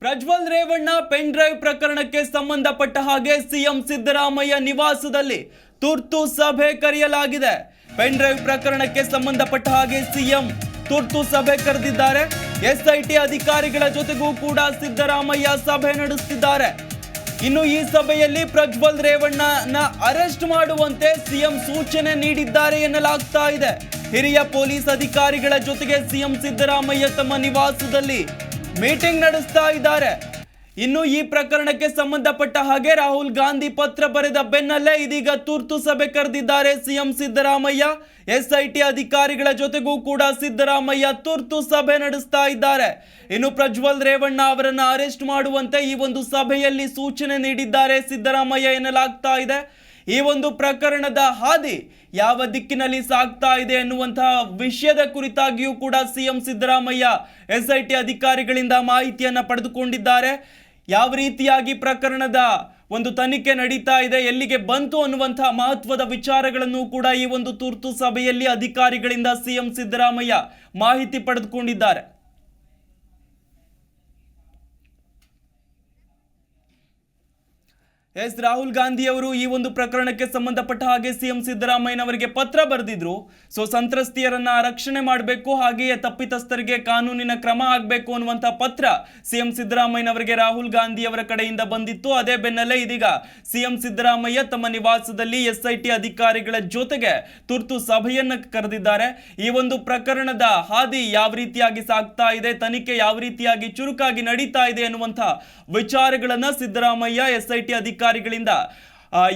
Prajwal Revanna pen drive ಪ್ರಕರಣಕ್ಕೆ ಸಂಬಂಧಪಟ್ಟ ಹಾಗೆ ಸಿಎಂ ಸಿದ್ದರಾಮಯ್ಯ ನಿವಾಸದಲ್ಲಿ ತುರ್ತು ಸಭೆ ಕರೆಯಲಾಗಿದೆ. ಪೆನ್ ಡ್ರೈವ್ ಪ್ರಕರಣಕ್ಕೆ ಸಂಬಂಧಪಟ್ಟ ಹಾಗೆ ಸಿಎಂ ತುರ್ತು ಸಭೆ ಕರೆದಿದ್ದಾರೆ. ಎಸ್ಐಟಿ ಅಧಿಕಾರಿಗಳ ಜೊತೆಗೂ ಕೂಡ ಸಿದ್ದರಾಮಯ್ಯ ಸಭೆ ನಡೆಸುತ್ತಿದ್ದಾರೆ. ಇನ್ನು ಈ ಸಭೆಯಲ್ಲಿ ಪ್ರಜ್ವಲ್ ರೇವಣ್ಣನ ಅರೆಸ್ಟ್ ಮಾಡುವಂತೆ ಸಿಎಂ ಸೂಚನೆ ನೀಡಿದ್ದಾರೆ ಎನ್ನಲಾಗ್ತಾ ಇದೆ. ಹಿರಿಯ ಪೊಲೀಸ್ ಅಧಿಕಾರಿಗಳ ಜೊತೆಗೆ ಸಿಎಂ ಸಿದ್ದರಾಮಯ್ಯ ತಮ್ಮ ನಿವಾಸದಲ್ಲಿ ಮೀಟಿಂಗ್ ನಡೆಸ್ತಾ ಇದ್ದಾರೆ. ಇನ್ನು ಈ ಪ್ರಕರಣಕ್ಕೆ ಸಂಬಂಧಪಟ್ಟ ಹಾಗೆ ರಾಹುಲ್ ಗಾಂಧಿ ಪತ್ರ ಬರೆದ ಬೆನ್ನಲ್ಲೇ ಇದೀಗ ತುರ್ತು ಸಭೆ ಕರೆದಿದ್ದಾರೆ ಸಿಎಂ ಸಿದ್ದರಾಮಯ್ಯ. ಎಸ್ಐಟಿ ಅಧಿಕಾರಿಗಳ ಜೊತೆಗೂ ಕೂಡ ಸಿದ್ದರಾಮಯ್ಯ ತುರ್ತು ಸಭೆ ನಡೆಸ್ತಾ ಇದ್ದಾರೆ. ಇನ್ನು ಪ್ರಜ್ವಲ್ ರೇವಣ್ಣ ಅವರನ್ನು ಅರೆಸ್ಟ್ ಮಾಡುವಂತೆ ಈ ಒಂದು ಸಭೆಯಲ್ಲಿ ಸೂಚನೆ ನೀಡಿದ್ದಾರೆ ಸಿದ್ದರಾಮಯ್ಯ ಎನ್ನಲಾಗ್ತಾ ಇದೆ. ಈ ಒಂದು ಪ್ರಕರಣದ ಹಾದಿ ಯಾವ ದಿಕ್ಕಿನಲ್ಲಿ ಸಾಗ್ತಾ ಇದೆ ಎನ್ನುವಂತಹ ವಿಷಯದ ಕುರಿತಾಗಿಯೂ ಕೂಡ ಸಿಎಂ ಸಿದ್ದರಾಮಯ್ಯ ಎಸ್ಐಟಿ ಅಧಿಕಾರಿಗಳಿಂದ ಮಾಹಿತಿಯನ್ನು ಪಡೆದುಕೊಂಡಿದ್ದಾರೆ. ಯಾವ ರೀತಿಯಾಗಿ ಪ್ರಕರಣದ ಒಂದು ತನಿಖೆ ನಡೀತಾ ಇದೆ, ಎಲ್ಲಿಗೆ ಬಂತು ಅನ್ನುವಂತಹ ಮಹತ್ವದ ವಿಚಾರಗಳನ್ನು ಕೂಡ ಈ ಒಂದು ತುರ್ತು ಸಭೆಯಲ್ಲಿ ಅಧಿಕಾರಿಗಳಿಂದ ಸಿಎಂ ಸಿದ್ದರಾಮಯ್ಯ ಮಾಹಿತಿ ಪಡೆದುಕೊಂಡಿದ್ದಾರೆ. ರಾಹುಲ್ ಗಾಂಧಿ ಅವರು ಈ ಒಂದು ಪ್ರಕರಣಕ್ಕೆ ಸಂಬಂಧಪಟ್ಟ ಹಾಗೆ ಸಿಎಂ ಸಿದ್ದರಾಮಯ್ಯನವರಿಗೆ ಪತ್ರ ಬರೆದಿದ್ರು. ಸಂತ್ರಸ್ತಿಯರನ್ನ ರಕ್ಷಣೆ ಮಾಡಬೇಕು, ಹಾಗೆಯೇ ತಪ್ಪಿತಸ್ಥರಿಗೆ ಕಾನೂನಿನ ಕ್ರಮ ಆಗಬೇಕು ಅನ್ನುವಂಥ ಪತ್ರ ಸಿಎಂ ಸಿದ್ದರಾಮಯ್ಯನವರಿಗೆ ರಾಹುಲ್ ಗಾಂಧಿ ಅವರ ಕಡೆಯಿಂದ ಬಂದಿತ್ತು. ಅದೇ ಬೆನ್ನಲ್ಲೇ ಇದೀಗ ಸಿಎಂ ಸಿದ್ದರಾಮಯ್ಯ ತಮ್ಮ ನಿವಾಸದಲ್ಲಿ ಎಸ್ಐಟಿ ಅಧಿಕಾರಿಗಳ ಜೊತೆಗೆ ತುರ್ತು ಸಭೆಯನ್ನು ಕರೆದಿದ್ದಾರೆ. ಈ ಒಂದು ಪ್ರಕರಣದ ಹಾದಿ ಯಾವ ರೀತಿಯಾಗಿ ಸಾಗ್ತಾ ಇದೆ, ತನಿಖೆ ಯಾವ ರೀತಿಯಾಗಿ ಚುರುಕಾಗಿ ನಡೀತಾ ಇದೆ ಎನ್ನುವಂಥ ವಿಚಾರಗಳನ್ನ ಸಿದ್ದರಾಮಯ್ಯ ಎಸ್ಐಟಿ ಅಧಿಕಾರಿಗಳಿಂದ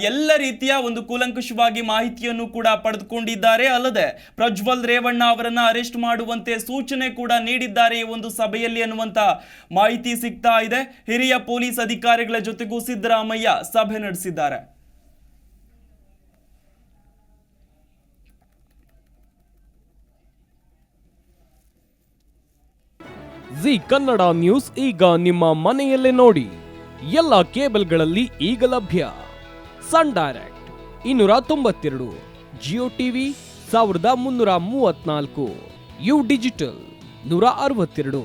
ಎಲ್ಲ ರೀತಿಯ ಒಂದು ಕೂಲಂಕುಷವಾಗಿ ಮಾಹಿತಿಯನ್ನು ಕೂಡ ಪಡೆದುಕೊಂಡಿದ್ದಾರೆ. ಅಲ್ಲದೆ ಪ್ರಜ್ವಲ್ ರೇವಣ್ಣ ಅವರನ್ನ ಅರೆಸ್ಟ್ ಮಾಡುವಂತೆ ಸೂಚನೆ ಕೂಡ ನೀಡಿದ್ದಾರೆ ಈ ಒಂದು ಸಭೆಯಲ್ಲಿ ಅನ್ನುವಂತ ಮಾಹಿತಿ ಸಿಗ್ತಾ ಇದೆ. ಹಿರಿಯ ಪೊಲೀಸ್ ಅಧಿಕಾರಿಗಳ ಜೊತೆಗೂ ಸಿದ್ದರಾಮಯ್ಯ ಸಭೆ ನಡೆಸಿದ್ದಾರೆ. ಜಿ ಕನ್ನಡ ನ್ಯೂಸ್ ಈಗ ನಿಮ್ಮ ಮನೆಯಲ್ಲೇ ನೋಡಿ. ಎಲ್ಲ ಕೇಬಲ್ಗಳಲ್ಲಿ ಈಗ ಲಭ್ಯ. Sun Direct 292, Jio TV 1334, U Digital 162,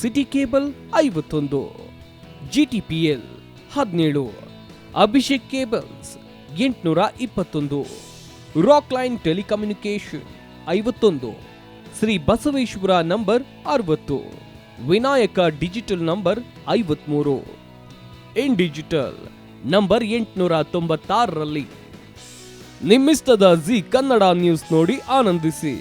City Cable 51, GTPL 17, Abhishek cables 821, Rock Line telecommunication 51, Shri Basaveshwara number 60, Vinayaka digital number 53, In Digital number 896ರಲ್ಲಿ ನಿಮ್ಮಿಸ್ತದ ಜಿ ಕನ್ನಡ ನ್ಯೂಸ್ ನೋಡಿ ಆನಂದಿಸಿ.